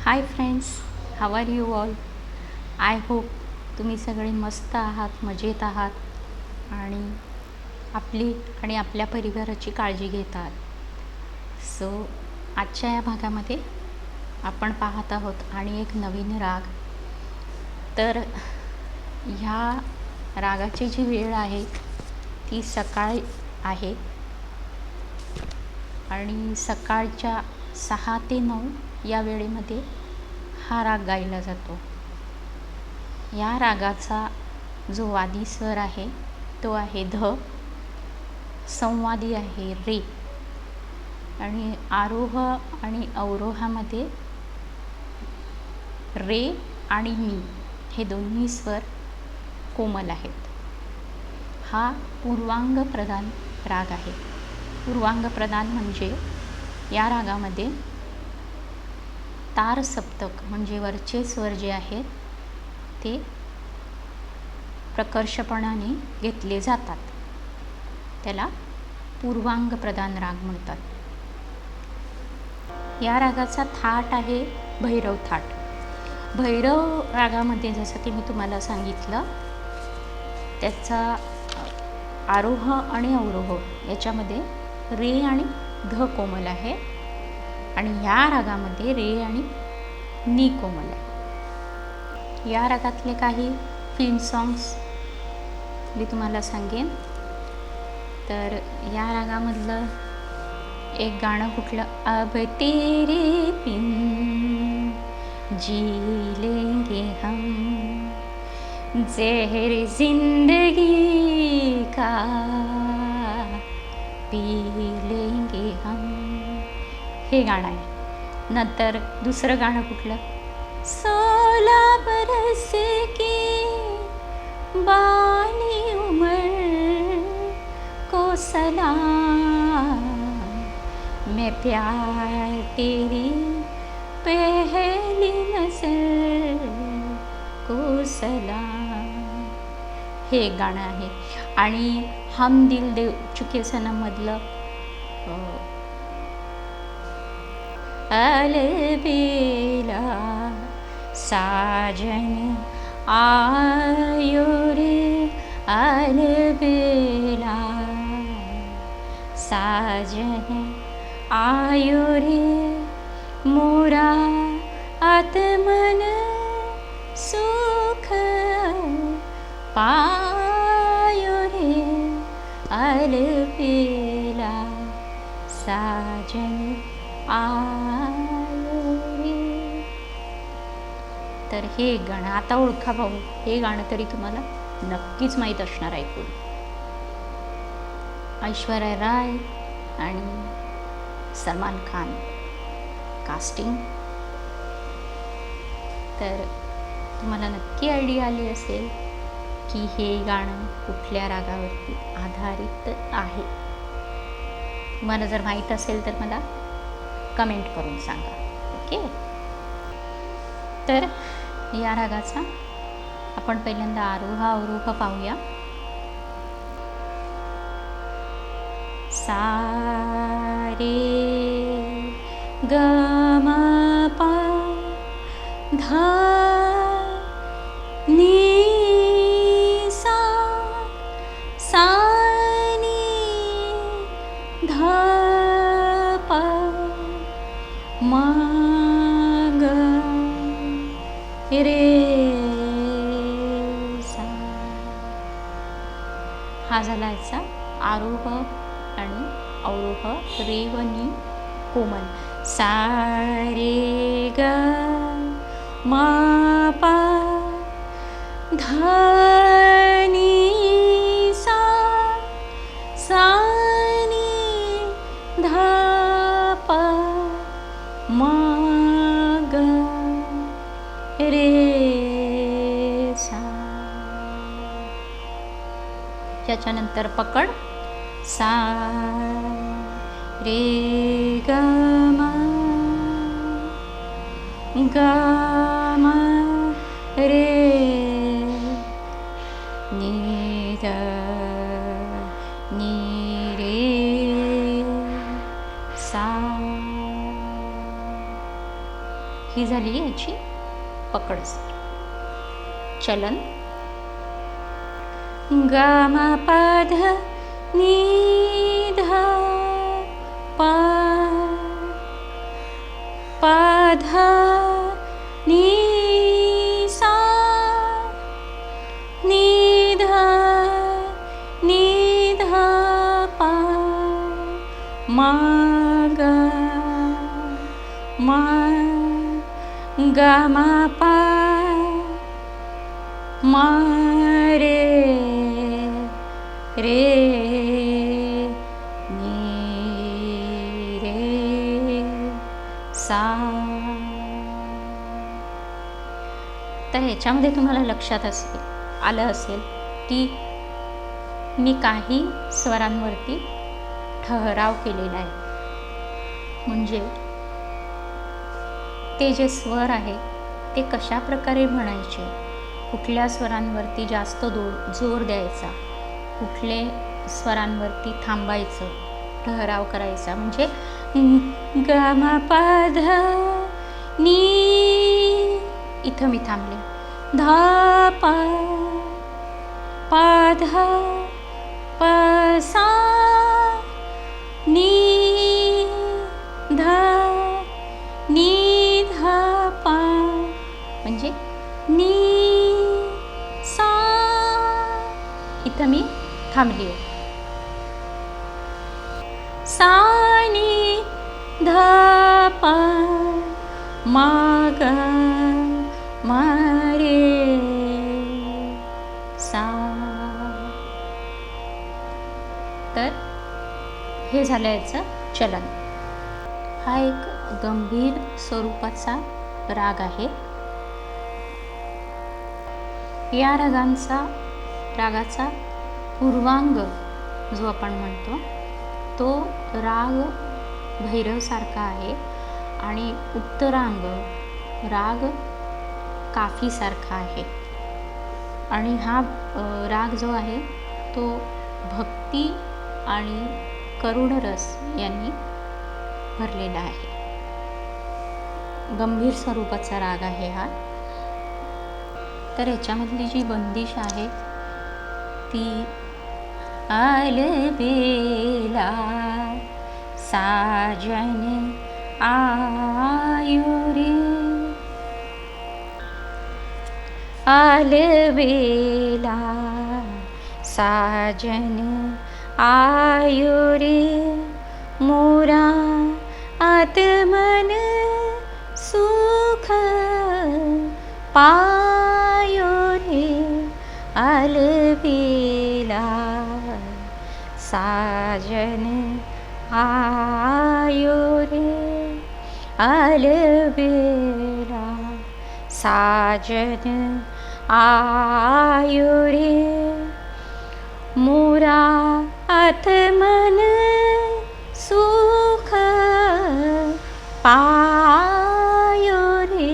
High friends, how are you all? I hope तुम्ही सगळे मस्त आहात, मजेत आहात आणि आपली आणि आपल्या परिवाराची काळजी घेत आहात. सो आजच्या या भागामध्ये आपण पाहत आहोत आणि एक नवीन राग. तर ह्या रागाची जी वेळ आहे ती सकाळ आहे आणि सकाळच्या 6 ते 9 या वेळेमध्ये हा राग गायला जातो. या रागाचा जो वादी स्वर आहे तो आहे ध, संवादी आहे रे आणि आरोह आणि अवरोहामध्ये रे आणि मी हे दोन्ही स्वर कोमल आहेत. हा पूर्वांग प्रधान राग आहे. पूर्वांग प्रधान म्हणजे या रागामध्ये तार सप्तक म्हणजे वरचे स्वर जे आहेत ते प्रकर्षपणाने घेतले जातात. त्याला पूर्वांग प्रधान राग म्हणतात. या रागाचा थाट आहे भैरव थाट. भैरव रागामध्ये जसं की मी तुम्हाला सांगितलं त्याचा आरोह आणि अवरोह याच्यामध्ये रे आणि ध कोमल आहे आणि या रागामध्ये रे आणि नी कोमल आहे. या रागातले काही फिल्म सॉंग्स मी तुम्हाला सांगेन. तर या रागामधलं एक गाणं कुठलं, अब तेरे बिन जी लेंगे हम, जहर जिंदगी का पी लेंगे हम, हे गाणं आहे. नंतर दुसरं गाणं कुठलं, 16 बरस की बाली उम्र को सलाम, मैं प्यार तेरी पहली नजर को सलाम, हे एक गाणं आहे. आणि हम दिल दे चुके सनम मधलं अलबेला साजन आयो रे, अलबेला साजन आयो रे, मोरा आत्मन सुख पायो रे, अलबेला साजन आयो रे. तर हे गाणं आता ओळखा भाऊ, हे गाणं तरी तुम्हाला नक्कीच माहीत असणार ऐकून. ऐश्वर्या राय आणि सलमान खान कास्टिंग. तर तुम्हाला नक्की आयडिया आली असेल की हे गाणं कुठल्या रागावरती आधारित आहे. तुम्हाला जर माहीत असेल तर मला कमेंट करून सांगा. ओके. तर या रागाचा आपण पहिल्यांदा आरोह अवरोह पाहूया. सा रे ग म प ध नी सा, सा नी ध प म ग रे सा. हा झाला याचा आरोह आणि अवरोह रे व नी कोमल. सा रे ग म प ध नी सा, सा नी ध प म ग रे सा. त्याच्यानंतर पकड, सा रे ग म ग म रे नी द नी रे सा. ही झाली याची पकड. चलन. ग म प ध नि ध प प ध नि सा नि ध प म ग म प म रे नि रे सा. तर ह्याच्यामध्ये तुम्हाला लक्षात आलं असेल की मी काही स्वरांवरती ठहराव केलेला आहे. म्हणजे ते जे स्वर आहे ते कशा प्रकारे म्हणायचे, कुठल्या स्वरांवरती जास्त जोर द्यायचा, कुठले स्वरांवरती थांबायचं, ठहराव करायचा. म्हणजे ग म प ध नि इथं मी थांबले, ध प प ध प सा नि ध प म्हणजे नि सा. इथं मी थांबली. सा नि ध प म ग म रे सा. तर हे झालं याचं चलन. हा एक गंभीर स्वरूपाचा राग आहे. या रागाचा पूर्वांग जो आपण म्हणतो तो राग भैरवसारखा आहे आणि उत्तरांग राग काफीसारखा आहे. आणि हा राग जो आहे तो भक्ती आणि करुण रस यांनी भरलेला आहे. गंभीर स्वरूपाचा राग आहे हा. तर याच्यामधली जी बंदिश आहे ती अलबेला साजन आयो रे, अलबेला साजन आयो रे, मोरा आत्मन सुख पायो रे, अलबेला साजन आयो रे, अलबेला साजन आयो रे, मोरा आत्मन सुख पायो रे.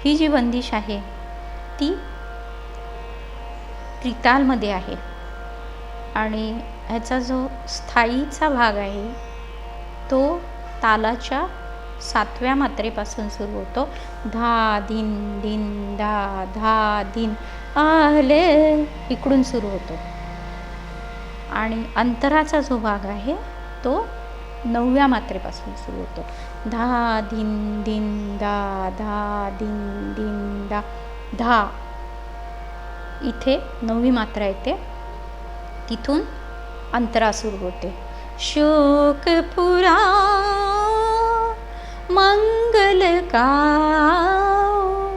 ही जी बंदिश आहे ती त्रितालमध्ये आहे आणि ह्याचा जो स्थायीचा भाग आहे तो तालाच्या 7व्या मात्रेपासून सुरू होतो. धा दिन दिन धा धा दिन आले इकडून सुरू होतो. आणि अंतराचा जो भाग आहे तो 9व्या मात्रेपासून सुरू होतो. धा दिन दिन दा धा दिन दिन दा धा. इथे 9वी मात्रा येते, तिथून अंतरा सुरू होते. शोकपुरा मंगल गाओ,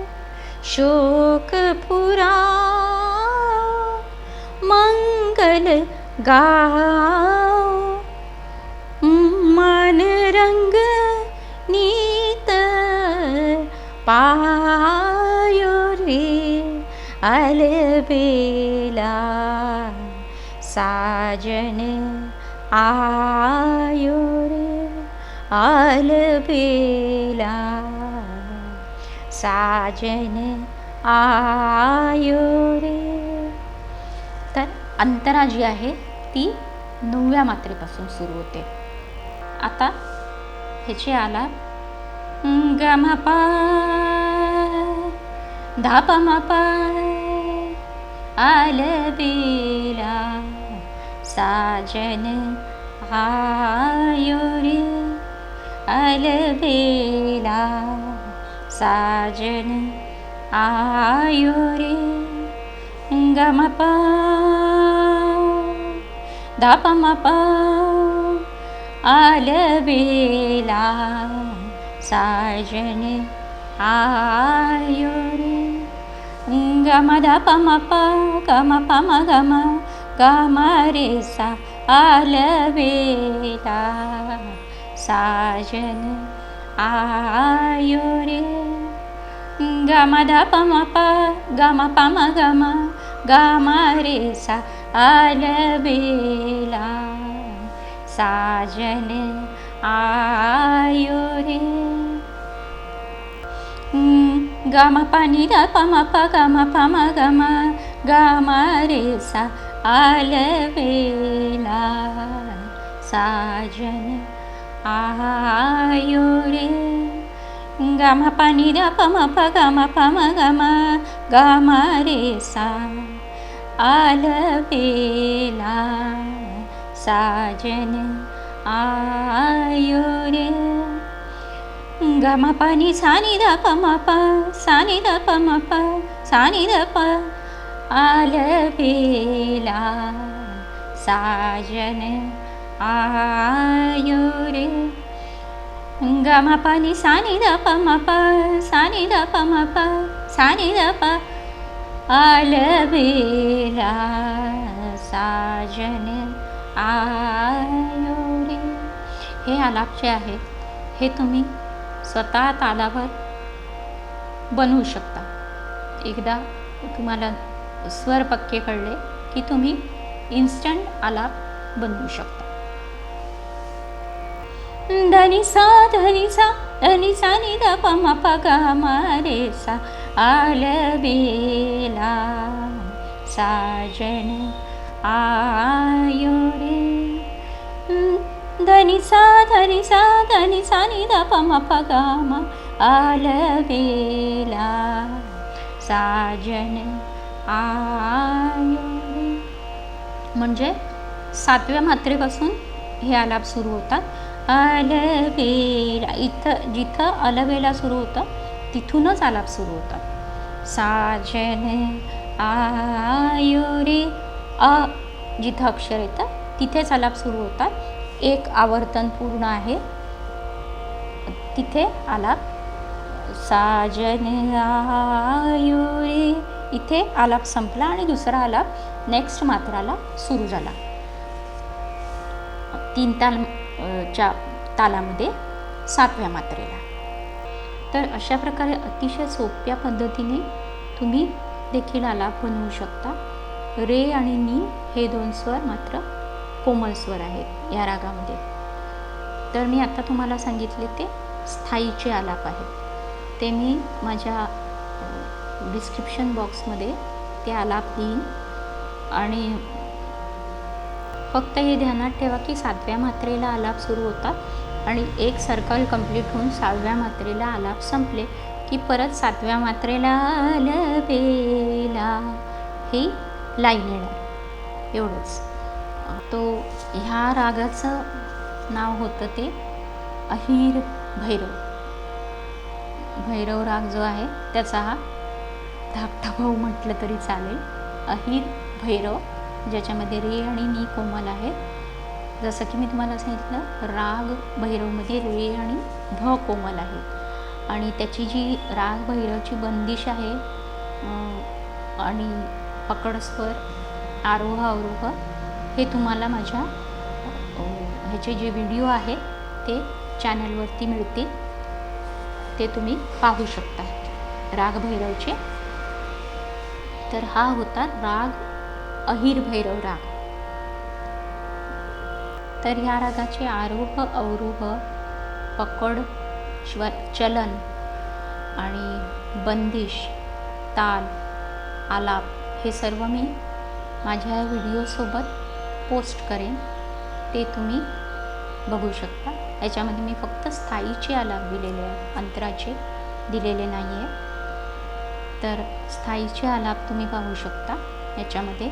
शोकपुरा मंगल गाओ, मन रंग नीत पायो रे, अलबेला साजन आयो रे, अलबेला साजन आयो रे. तर अंतरा जी आहे ती 9व्या मात्रेपासून सुरू होते. आता ह्याचे आलाप ग म प धा प म प आलबेला साजन आयो रे अलबेला साजन आयो रे ग म प धा प म प आलबेला साजन आयो रे ग म ध प म प ग म प म ग म ग म रे सा आलबेला साजन आयो रे ग म ध प म प ग म प म ग म ग म रे सा आलबेला साजन आयो रे ग म प नि ध प म प ग म प म ग म ग म रे सा आलबेला साजन आयो रे ग म प नि ध प म प ग म प म ग म ग म रे सा आलबेला साजन आयो रे ग म प नि सा नि ध प म प सा नि ध प म प सा नि ध प आलबेला साजन आयो रे ग म प नि सा नि ध प म प सा नि ध प म प सा नि ध प आलबेला साजन आयो रे. हे आलाप जे आहेत हे तुम्ही स्वतः तालावर बनवू शकता. एकदा तुम्हाला स्वर पक्के कळले की तुम्ही इन्स्टंट आलाप बनवू शकता. धनी सा धनी सा धनी सा नि ध प म प ग म रे सा आलबेला साजन आयो रे धनी सा धनी सा धनी सा नि ध प म प ग म आलबेला साजन आयो रे. म्हणजे 7व्या मात्रेपासून हे आलाप सुरू होतात. अलबेला इथं जिथं अलबेला सुरू होतं तिथूनच आलाप सुरू होतात. साजन आयो रे अ जिथं अक्षर येतं तिथेच आलाप सुरू होतात. एक आवर्तन पूर्ण आहे तिथे आलाप साजन आयो रे इथे आलाप संपला आणि दुसरा आलाप नेक्स्ट मात्राला सुरू झाला. 3 च्या तालामध्ये 7व्या मात्रेला. तर अशा प्रकारे अतिशय सोप्या पद्धतीने तुम्ही देखील आलाप बनवू शकता. रे आणि नी हे 2 स्वर मात्र कोमल स्वर आहेत या रागामध्ये. तर मी आता तुम्हाला सांगितले ते स्थायीचे आलाप आहेत. ते मी माझ्या डिस्क्रिप्शन बॉक्समध्ये ते आलाप देईन आणि फक्त हे ध्यानात ठेवा की 7व्या मात्रेला आलाप सुरू होतात आणि एक सर्कल कंप्लीट होऊन 6व्या मात्रेला आलाप संपले की परत 7व्या मात्रेला अलबेला ही लाईन येणार. एवढंच. तो ह्या रागाचं नाव होतं ते अहिर भैरव. भैरव राग जो आहे त्याचा हा धाकटा भाऊ म्हटलं तरी चालेल. अहिर भैरव ज्याच्यामध्ये रे आणि नी कोमल आहेत. जसं की मी तुम्हाला सांगितलं राग भैरवमध्ये रे आणि ध कोमल आहे आणि त्याची जी राग भैरवची बंदिश आहे आणि पकड स्वर आरोह अवरोह हे तुम्हाला माझ्या ह्याचे जे व्हिडिओ आहेत ते चॅनलवरती मिळतील. ते तुम्ही पाहू शकता राग भैरवचे. तर हा होता राग अहिर भैरव राग. तर ह्या रागाचे आरोह अवरोह पकड चलन आणि बंदिश ताल आलाप हे सर्व मी माझ्या व्हिडिओसोबत पोस्ट करेन. ते तुम्ही बघू शकता. याच्यामध्ये मी फक्त स्थायीचे आलाप दिलेले आहे, अंतराचे दिलेले नाही आहे. तर स्थायीचे आलाप तुम्ही पाहू शकता याच्यामध्ये.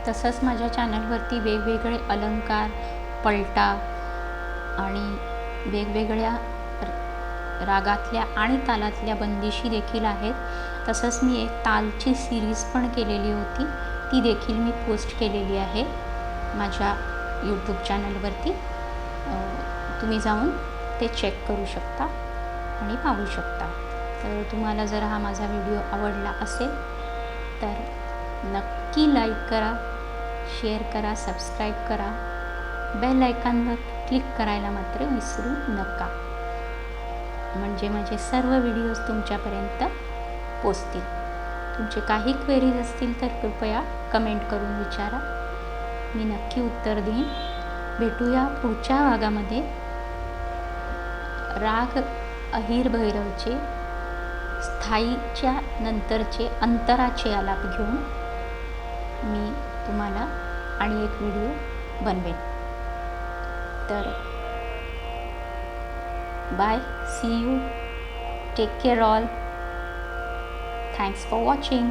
तसंच माझ्या चॅनलवरती वेगवेगळे अलंकार, पलटा आणि वेगवेगळ्या रागातल्या आणि तालातल्या बंदिशी देखील आहेत. तसंच मी एक तालची सिरीज पण केलेली होती, ती देखील मी पोस्ट केलेली आहे माझ्या यूट्यूब चॅनलवरती. तुम्ही जाऊन ते चेक करू शकता आणि पाहू शकता. तर तुम्हाला जर हा माझा व्हिडिओ आवडला असेल तर नक्की लाईक करा, शेअर करा, सबस्क्राईब करा. बेल आयकॉनवर क्लिक करायला मात्र विसरू नका, म्हणजे माझे सर्व व्हिडिओज तुमच्यापर्यंत पोचतील. तुमचे काही क्वेरीज असतील तर कृपया कमेंट करून विचारा, मी नक्की उत्तर देईन. भेटूया पुढच्या भागामध्ये. राग अहिर भैरवचे स्थायीच्या नंतरचे अंतराचे आलाप घेऊन मी तुम्हाला आणि एक व्हिडिओ बनवेन. तर bye, see you, take care all. Thanks for watching.